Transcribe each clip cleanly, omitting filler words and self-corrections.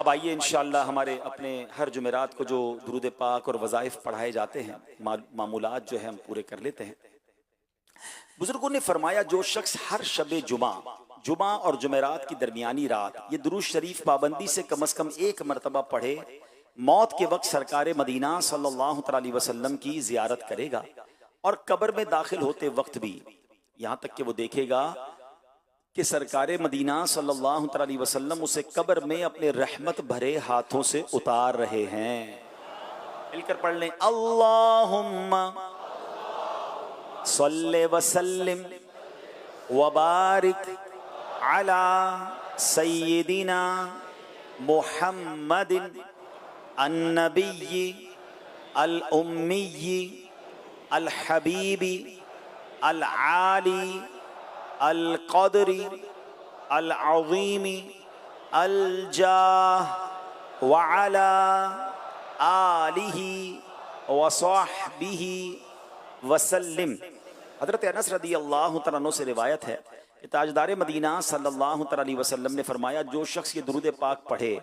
اب آئیے انشاءاللہ ہمارے اپنے ہر جمعرات کو جو درود پاک اور وظائف پڑھائے جاتے ہیں معمولات جو ہے ہم پورے کر لیتے ہیں۔ بزرگوں نے فرمایا جو شخص ہر شب جمعہ اور جمعرات کی درمیانی رات یہ درود شریف پابندی سے کم از کم ایک مرتبہ پڑھے، موت کے وقت سرکار مدینہ صلی اللہ علیہ وسلم کی زیارت کرے گا، اور قبر میں داخل ہوتے وقت بھی یہاں تک کہ وہ دیکھے گا کہ سرکار مدینہ صلی اللہ علیہ وسلم اسے قبر میں اپنے رحمت بھرے ہاتھوں سے اتار رہے ہیں۔ مل کر پڑھ لیں، اللہم صلی وسلم وبارک علی سیدنا محمد النبی الامی الحبیب العالی القدر العظیم الجاہ وعلا آلہ وصحبہ وسلم۔ حضرت انس رضی اللہ تعالیٰ عنہ سے روایت ہے کہ تاجدار مدینہ صلی اللہ علیہ وسلم نے فرمایا جو شخص یہ درود پاک پڑھے،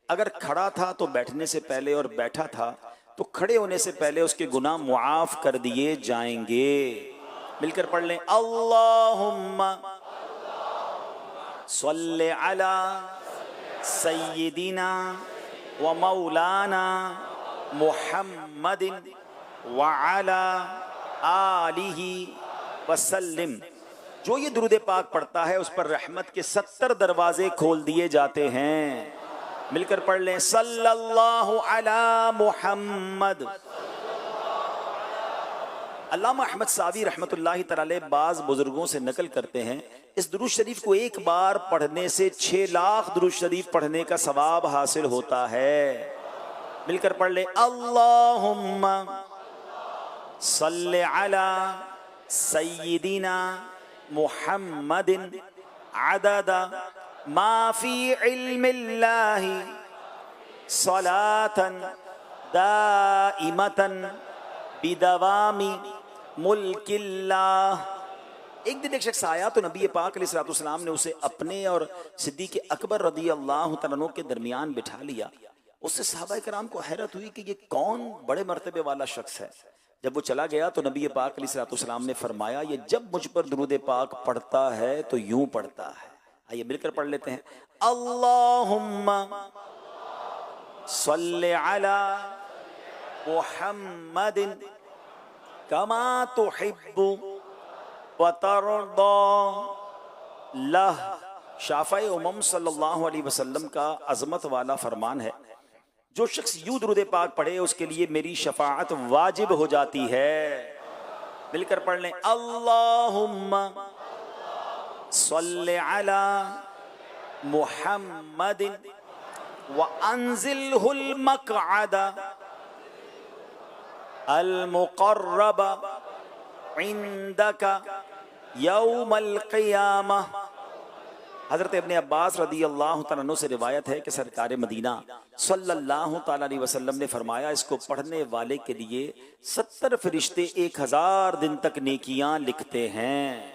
اگر کھڑا تھا تو بیٹھنے سے پہلے اور بیٹھا تھا تو کھڑے ہونے سے پہلے اس کے گناہ معاف کر دیے جائیں گے۔ مل کر پڑھ لیں، اللہم صلی علی سیدنا و مولانا محمد وعلی آلہ وسلم۔ جو یہ درود پاک پڑھتا ہے اس پر رحمت کے 70 دروازے کھول دیے جاتے ہیں۔ مل کر پڑھ لیں، صلی اللہ علی محمد۔ علامہ احمد ساوی رحمۃ اللہ تعالی بعض بزرگوں سے نقل کرتے ہیں اس درود شریف کو ایک بار پڑھنے سے 6 لاکھ درود شریف پڑھنے کا ثواب حاصل ہوتا ہے۔ مل کر پڑھ لیں، اللہم صلی علی سیدنا محمد عدد ما فی علم اللہ صلاة دائمة بدوام ملک اللہ۔ ایک دن ایک شخص آیا تو نبی پاک علیہ السلام نے اسے اپنے اور صدیق اکبر رضی اللہ تعالیٰ عنہ کے درمیان بٹھا لیا۔ اس سے صحابہ کرام کو حیرت ہوئی کہ یہ کون بڑے مرتبے والا شخص ہے۔ جب وہ چلا گیا تو نبی پاک علیہ السلام نے فرمایا یہ جب مجھ پر درود پاک پڑھتا ہے تو یوں پڑھتا ہے۔ آئیے مل کر پڑھ لیتے ہیں، اللہم صلی علی محمد کما تحب وترضى لہ۔ شافع امم صلی اللہ علیہ وسلم کا عظمت والا فرمان ہے، جو شخص یوں درود پاک پڑھے اس کے لیے میری شفاعت واجب ہو جاتی ہے۔ مل کر پڑھ لیں، اللہم صلی علی محمد وانزلہ المقعد المقرب عندک یوم القیامہ۔ حضرت ابن عباس رضی اللہ تعالیٰ عنہ سے روایت ہے کہ سرکار مدینہ صلی اللہ تعالیٰ علیہ وسلم نے فرمایا اس کو پڑھنے والے کے لیے 70 فرشتے 1000 دن تک نیکیاں لکھتے ہیں۔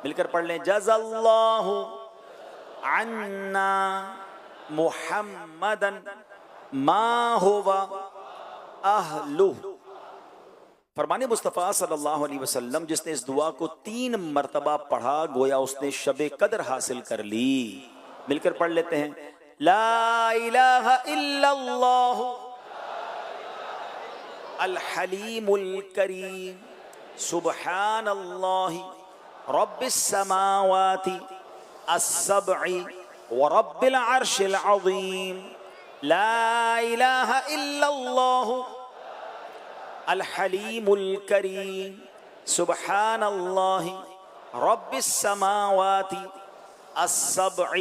مل کر پڑھ لیں، جزا اللہ عنا محمدا ما هو اہلہ۔ فرمان مصطفیٰ صلی اللہ علیہ وسلم جس نے اس دعا کو 3 مرتبہ پڑھا گویا اس نے شب قدر حاصل کر لی۔ مل کر پڑھ لیتے ہیں، لا الہ الا اللہ الحلیم الکریم سبحان اللہ رب السماوات السبع ورب العرش العظیم۔ لا الہ الا اللہ الحلیم الکریم سبحان اللہ رب السماوات السبع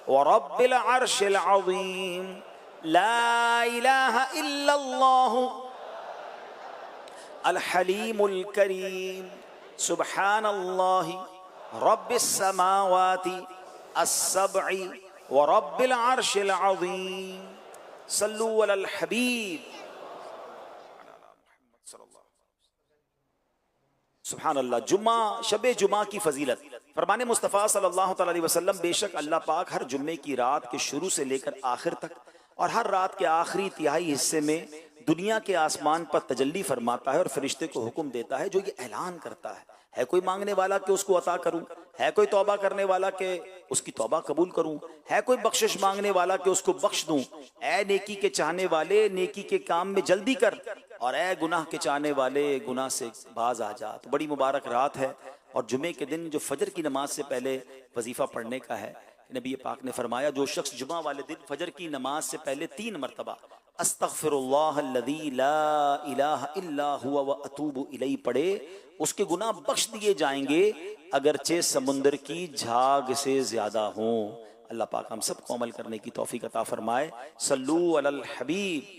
ورب العرش العظیم۔ لا الہ الا اللہ الحلیم الکریم سبحان اللہ رب السماوات السبع ورب العرش العظیم۔ صلو علی الحبیب۔ سبحان اللہ۔ جمعہ، شب جمعہ کی فضیلت، فرمان مصطفیٰ صلی اللہ تعالی علیہ وسلم، بے شک اللہ پاک ہر جمعے کی رات کے شروع سے لے کر آخر تک اور ہر رات کے آخری تہائی حصے میں دنیا کے آسمان پر تجلی فرماتا ہے اور فرشتے کو حکم دیتا ہے جو یہ اعلان کرتا ہے کوئی مانگنے والا کہ اس کو عطا کروں، ہے کوئی توبہ کرنے والا کہ اس کی توبہ قبول کروں، ہے کوئی بخشش مانگنے والا کہ اس کو بخش دوں، اے نیکی کے چاہنے والے نیکی کے کام میں جلدی کر، اور اے گناہ کے چاہنے والے گناہ سے باز آ جا۔ تو بڑی مبارک رات ہے، اور جمعے کے دن جو فجر کی نماز سے پہلے وظیفہ پڑھنے کا ہے، نبی پاک نے فرمایا جو شخص جمعہ والے دن فجر کی نماز سے پہلے 3 مرتبہ استغفر اللہ الذی لا الہ الا ہوا واتوب الیہ پڑھے، اس کے گناہ بخش دیے جائیں گے اگرچہ سمندر کی جھاگ سے زیادہ ہوں۔ اللہ پاک ہم سب کو عمل کرنے کی توفیق عطا فرمائے۔ صلو علی الحبیب